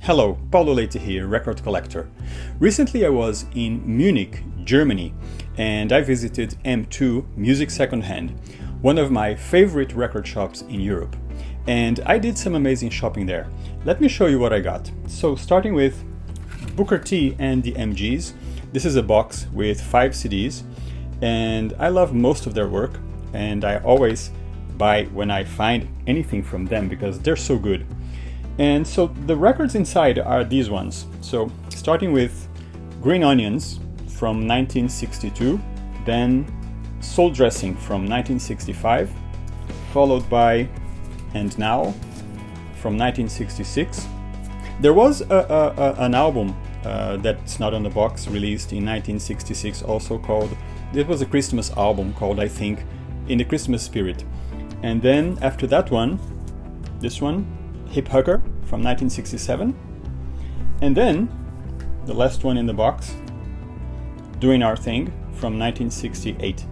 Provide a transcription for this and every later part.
Hello, Paulo Leite here, record collector. Recently I was in Munich, Germany, and I visited M2 Music Secondhand, one of my favorite record shops in Europe. And I did some amazing shopping there. Let me show you what I got. So starting with Booker T and the MGs. This is a box with 5 CDs, and I love most of their work, and I always buy when I find anything from them because they're so good. And so the records inside are these ones. So starting with Green Onions from 1962, then Soul Dressing from 1965, followed by And Now from 1966. There was an album that's not on the box, released in 1966, also called, it was a Christmas album called, I think, In the Christmas Spirit. And then after that one, this one, Hip Hugger from 1967. And then the last one in the box, Doing Our Thing from 1968.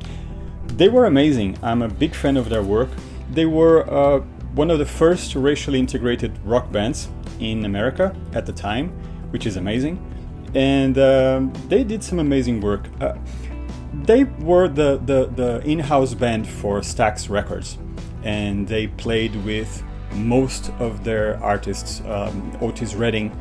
They were amazing. I'm a big fan of their work. They were one of the first racially integrated rock bands in America at the time, which is amazing. And they did some amazing work. They were the in-house band for Stax Records, and they played with most of their artists, Otis Redding,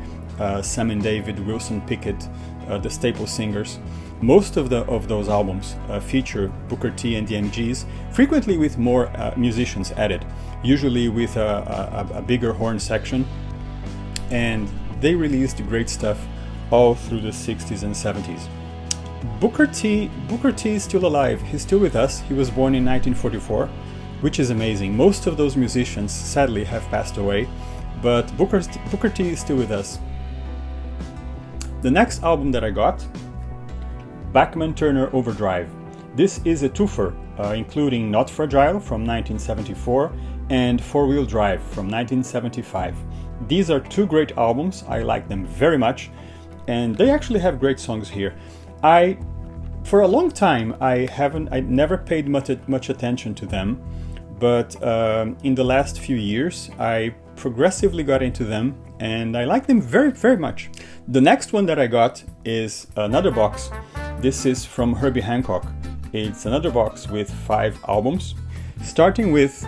Sam and David, Wilson Pickett, the staple singers. Most of those albums feature Booker T and the MGs, frequently with more musicians added, usually with a bigger horn section. And they released great stuff all through the 60s and 70s. Booker T is still alive. He's still with us. He was born in 1944, which is amazing. Most of those musicians sadly have passed away, but Booker T is still with us. The next album that I got, Bachman-Turner Overdrive. This is a twofer, including Not Fragile from 1974 and Four Wheel Drive from 1975. These are two great albums. I like them very much, and they actually have great songs here. For a long time, I never paid much attention to them, but in the last few years, I progressively got into them, and I like them very, very much. The next one that I got is another box. This is from Herbie Hancock. It's another box with 5 albums, starting with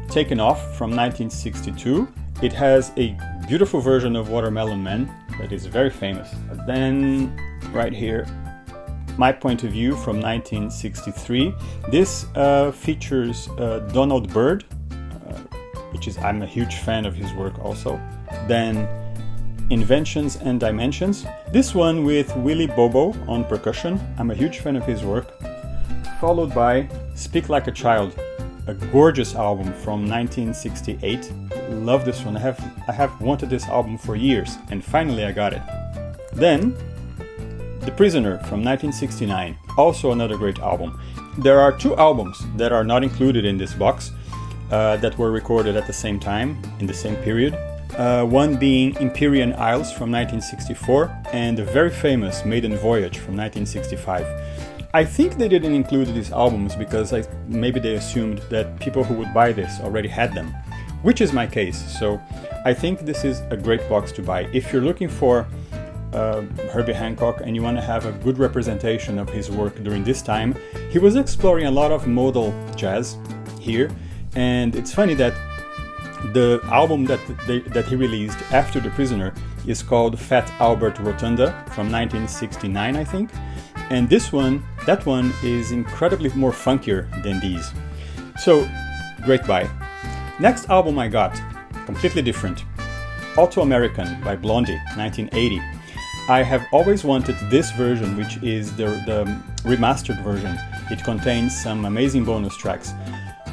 Taken Off from 1962. It has a beautiful version of Watermelon Man that is very famous. Then right here, My Point of View from 1963. This features Donald Byrd, I'm a huge fan of his work also. Then Inventions and Dimensions. This one with Willie Bobo on percussion. I'm a huge fan of his work. Followed by Speak Like a Child, a gorgeous album from 1968. Love this one. I have wanted this album for years, and finally I got it. Then The Prisoner from 1969, also another great album. There are 2 albums that are not included in this box that were recorded at the same time, in the same period. One being Empyrean Isles from 1964 and the very famous Maiden Voyage from 1965. I think they didn't include these albums because maybe they assumed that people who would buy this already had them, which is my case. So I think this is a great box to buy. If you're looking for Herbie Hancock and you want to have a good representation of his work during this time, he was exploring a lot of modal jazz here, and it's funny that the album that he released after The Prisoner is called Fat Albert Rotunda from 1969, I think, and that one is incredibly more funkier than these. So great buy. Next album I got, completely different, Autoamerican by Blondie, 1980. I have always wanted this version, which is the remastered version. It contains some amazing bonus tracks.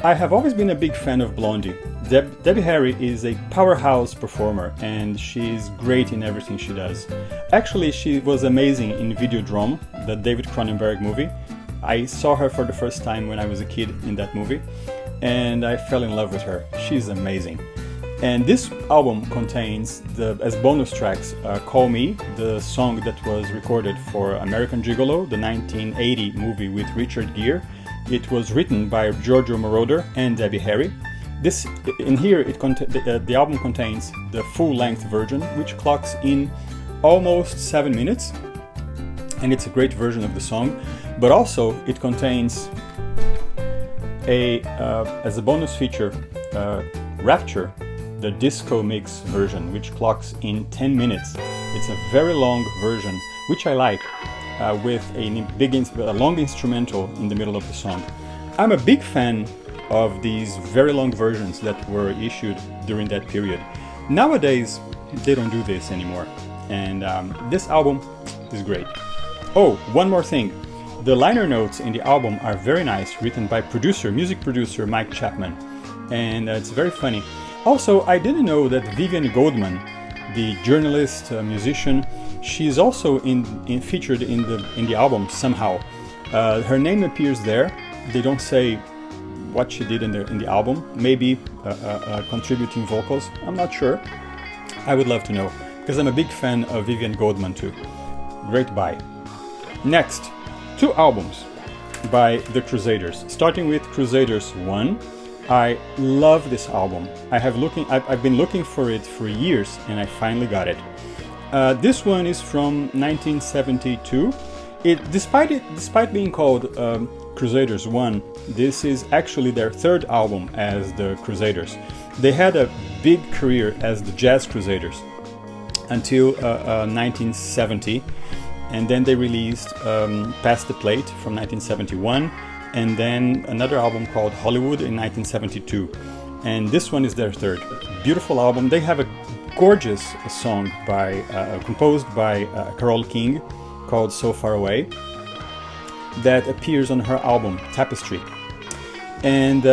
I have always been a big fan of Blondie. Debbie Harry is a powerhouse performer, and she's great in everything she does. Actually, she was amazing in Videodrome, the David Cronenberg movie. I saw her for the first time when I was a kid in that movie, and I fell in love with her. She's amazing. And this album contains, as bonus tracks, Call Me, the song that was recorded for American Gigolo, the 1980 movie with Richard Gere. It was written by Giorgio Moroder and Debbie Harry. This in here the album contains the full-length version, which clocks in almost 7 minutes, and it's a great version of the song. But also it contains as a bonus feature, Rapture, the disco mix version, which clocks in 10 minutes. It's a very long version, which I like, with a long instrumental in the middle of the song. I'm a big fan of these very long versions that were issued during that period. Nowadays, they don't do this anymore, and this album is great. Oh, one more thing. The liner notes in the album are very nice, written by music producer Mike Chapman, and it's very funny. Also, I didn't know that Vivian Goldman, the journalist, musician, she's also featured in the album somehow. Her name appears there. They don't say what she did in the album. Maybe contributing vocals. I'm not sure. I would love to know, because I'm a big fan of Vivian Goldman too. Great buy. Next, 2 albums by the Crusaders, starting with Crusaders 1. I love this album. I've been looking for it for years, and I finally got it. This one is from 1972. Despite being called Crusaders 1, this is actually their 3rd album as the Crusaders. They had a big career as the Jazz Crusaders until 1970, and then they released Past the Plate from 1971, and then another album called Hollywood in 1972. And this one is their 3rd. Beautiful album. They have a gorgeous song composed by Carole King called So Far Away that appears on her album Tapestry. And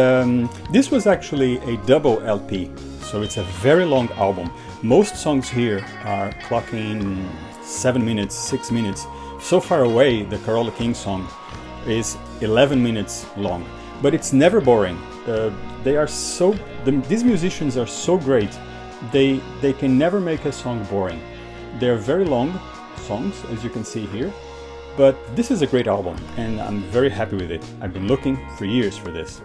this was actually a double LP, so it's a very long album. Most songs here are clocking 7 minutes, 6 minutes. So Far Away, the Carole King song, is 11 minutes long, but it's never boring. These musicians are so great. They can never make a song boring. They're very long songs, as you can see here, but this is a great album, and I'm very happy with it. I've been looking for years for this.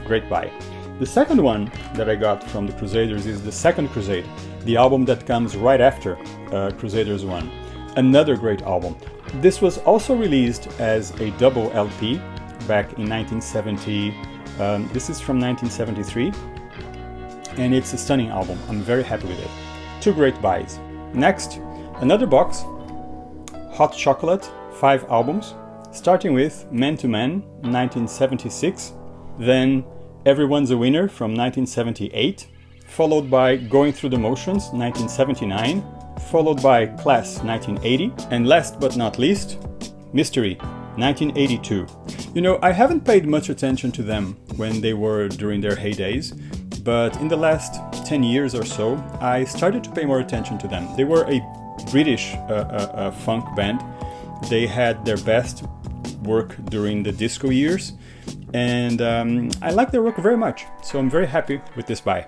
Great buy. The second one that I got from the Crusaders is The Second Crusade, the album that comes right after Crusaders 1. Another great album. This was also released as a double LP back in 1970. This is from 1973, and it's a stunning album. I'm very happy with it. 2 great buys. Next, another box, Hot Chocolate, 5 albums, starting with Man to Man, 1976, then Everyone's a Winner from 1978, followed by Going Through the Motions, 1979, followed by Class, 1980, and last but not least, Mystery, 1982. You know, I haven't paid much attention to them when they were during their heydays, but in the last 10 years or so, I started to pay more attention to them. They were a British funk band. They had their best work during the disco years, and I like their work very much, so I'm very happy with this buy.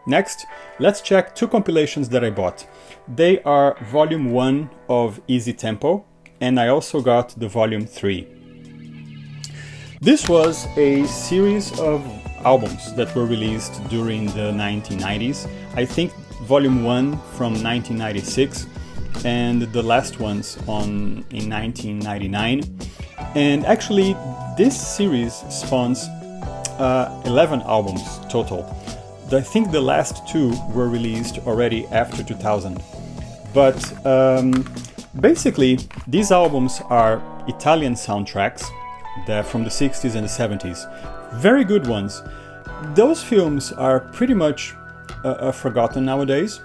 Next, let's check 2 compilations that I bought. They are volume 1 of Easy Tempo, and I also got the volume 3. This was a series of albums that were released during the 1990s. I think volume 1 from 1996, and the last ones in 1999. And actually, this series spawns 11 albums total. I think the last 2 were released already after 2000. But basically, these albums are Italian soundtracks from the 60s and the 70s. Very good ones. Those films are pretty much forgotten nowadays,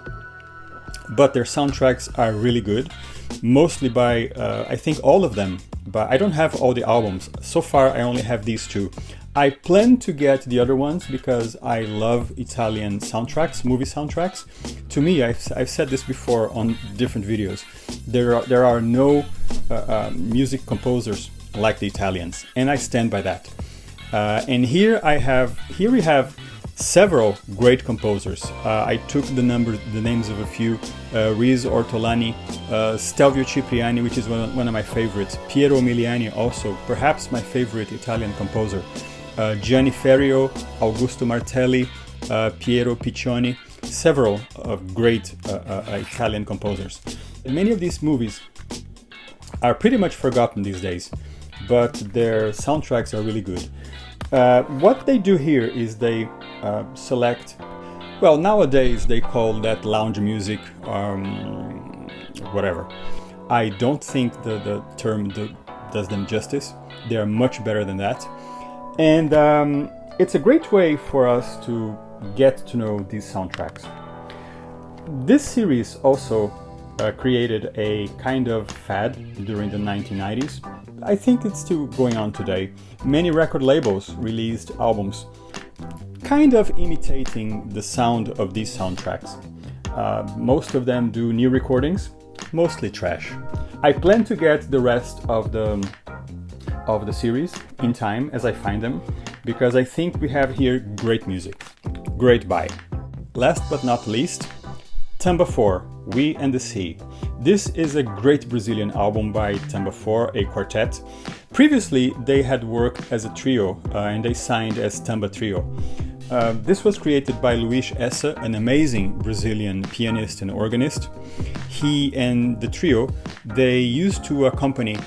but their soundtracks are really good. Mostly by, I think all of them, but I don't have all the albums. So far, I only have these 2. I plan to get the other ones because I love Italian soundtracks, movie soundtracks. To me, I've said this before on different videos, there are no music composers like the Italians, and I stand by that. And here we have several great composers. I took the names of a few: Riz Ortolani, Stelvio Cipriani, which is one of my favorites, Piero Miliani, also perhaps my favorite Italian composer. Gianni Ferrio, Augusto Martelli, Piero Piccioni, several great Italian composers. Many of these movies are pretty much forgotten these days, but their soundtracks are really good. What they do here is they select, well, nowadays they call that lounge music, whatever. I don't think the term does them justice. They are much better than that. And it's a great way for us to get to know these soundtracks. This series also created a kind of fad during the 1990s. I think it's still going on today. Many record labels released albums kind of imitating the sound of these soundtracks. Most of them do new recordings, mostly trash. I plan to get the rest of the series in time as I find them, because I think we have here great music. Great buy. Last but not least, Tamba 4, We and the Sea. This is a great Brazilian album by Tamba 4, a quartet. Previously, they had worked as a trio and they signed as Tamba Trio. This was created by Luis Essa, an amazing Brazilian pianist and organist. He and the trio, they used to accompany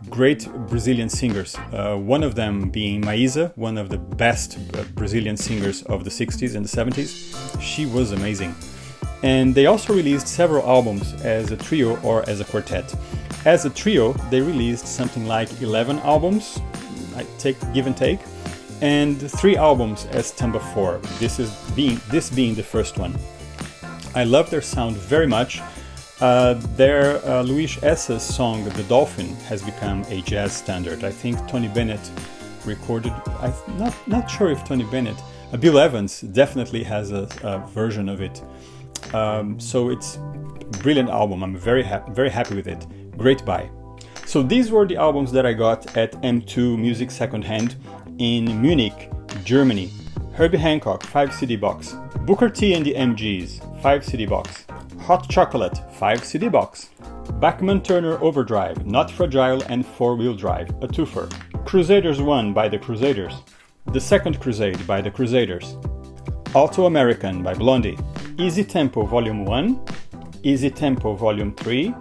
great Brazilian singers, one of them being Maísa, one of the best Brazilian singers of the 60s and the 70s. She was amazing. And they also released several albums as a trio or as a quartet. As a trio, they released something like 11 albums, give and take, and 3 albums as Tamba 4, this being the first one. I love their sound very much. Their Luis Essa's song The Dolphin has become a jazz standard. I think Tony Bennett recorded, I'm not sure if Tony Bennett, Bill Evans definitely has a version of it. So it's a brilliant album. I'm very happy with it. Great buy. So these were the albums that I got at M2 Music Secondhand in Munich, Germany. Herbie Hancock, 5 CD box. Booker T and the MGs, 5 CD box. Hot Chocolate, 5 CD box. Bachman-Turner Overdrive, Not Fragile and 4-Wheel Drive, a twofer. Crusaders 1 by the Crusaders. The Second Crusade by the Crusaders. Autoamerican by Blondie. Easy Tempo Volume 1, Easy Tempo Volume 3,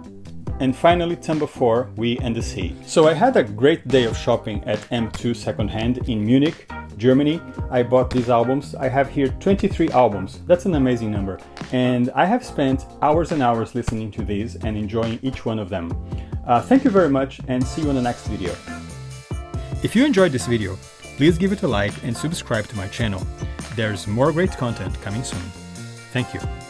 and finally Tamba 4, We and the Sea. So I had a great day of shopping at M2 Secondhand in Munich, Germany. I bought these albums. I have here 23 albums. That's an amazing number. And I have spent hours and hours listening to these and enjoying each one of them. Thank you very much and see you on the next video. If you enjoyed this video, please give it a like and subscribe to my channel. There's more great content coming soon. Thank you.